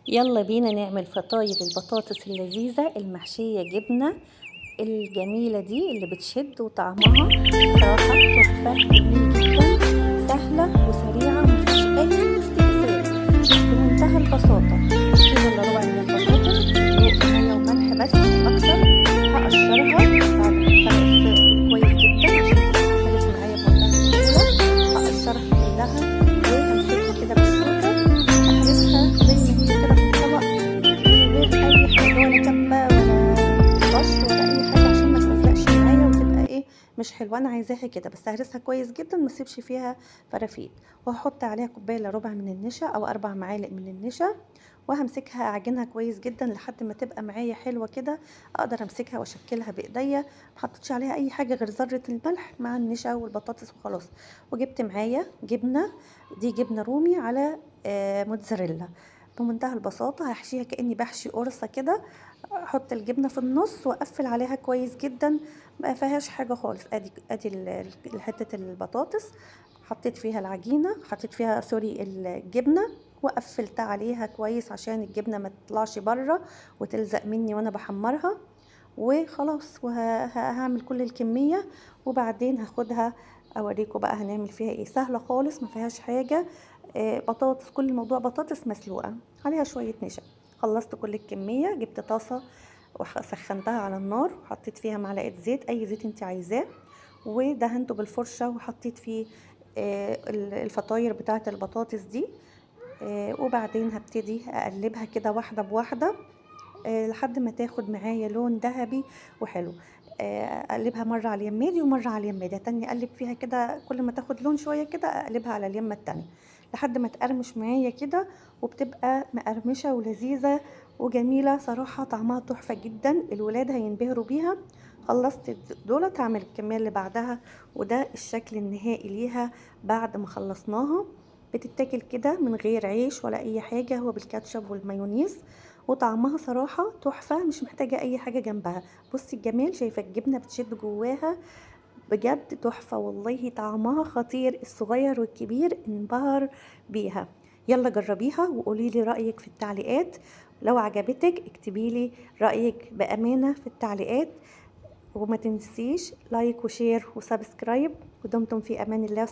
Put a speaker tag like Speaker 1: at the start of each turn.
Speaker 1: يلا بينا نعمل فطاير البطاطس اللذيذة المحشية جبنة الجميلة دي اللي بتشد وطعمها صراحة تحفة جميل جدا. سهلة وسريعة ومفيش أي افتكاسات بمنتهى البساطة. كيلو إلا ربع من البطاطس تسلق بمية وملح بس مش أكتر. هقشرها بعد ما اتسلق السلق كويس جدا عشان تتهرس معايا بمنتهى السهولة. هقشرها كلها وهمسكها كده بالشوكة أهرسها زي ما هي كده في الطبق من غير أي حاجة ولا كبة ولا بشر ولا أي حاجة عشان ما تلزقش معايا وتبقى مش حلوة. أنا عايزاها كده بس هرسها كويس جدا ما اسيبش فيها فرافيت. وهحط عليها كوباية إلا ربع من النشا أو 4 معالق من النشا وهمسكها أعجنها كويس جدا لحد ما تبقى معايا حلوة كده. أقدر أمسكها وأشكلها بإيديا. محطتش عليها أي حاجة غير ذرة الملح مع النشا والبطاطس وخلاص. وجبت معايا جبنة، دي جبنة رومي على موتزاريلا. بمنتهى البساطة هحشيها كأني بحشي قرصة كده. احط الجبنة في النص واقفل عليها كويس جدا ما فيهاش حاجة خالص. ادي حتة البطاطس حطيت فيها العجينة، حطيت فيها سوري الجبنة وقفلت عليها كويس عشان الجبنة ما تطلعش بره وتلزق مني وانا بحمرها. وخلاص وهعمل كل الكمية وبعدين هاخدها اوريكم بقى هنعمل فيها ايه. سهلة خالص ما فيهاش حاجة. بطاطس، كل الموضوع بطاطس مسلوقة عليها شوية نشا. خلصت كل الكمية، جبت طاسة وسخنتها على النار وحطيت فيها معلقة زيت، اي زيت انت عايزاه، ودهنته بالفرشة وحطيت فيه الفطاير بتاعة البطاطس دي. وبعدين هبتدي اقلبها كده واحدة بواحدة لحد ما تاخد معايا لون ذهبي وحلو. اقلبها مره على اليمين دي ومره على اليمين دي تاني، اقلب فيها كده كل ما تاخد لون شويه كده اقلبها على اليمه التانية لحد ما تقرمش معايا كده وبتبقى مقرمشه ولذيذه وجميله. صراحه طعمها تحفه جدا، الولاد هينبهروا بيها. خلصت دولت هعمل الكميه اللي بعدها وده الشكل النهائي ليها بعد ما خلصناها. بتتاكل كده من غير عيش ولا اي حاجه، هو بالكاتشب والمايونيز وطعمها صراحة تحفة مش محتاجة اي حاجة جنبها. بصي الجمال، شايفة الجبنة بتشد جواها بجد تحفة والله. طعمها خطير، الصغير والكبير انبهر بيها. يلا جربيها وقولي لي رأيك في التعليقات. لو عجبتك اكتبي لي رأيك بأمانة في التعليقات. وما تنسيش لايك وشير وسبسكرايب. ودمتم في امان الله.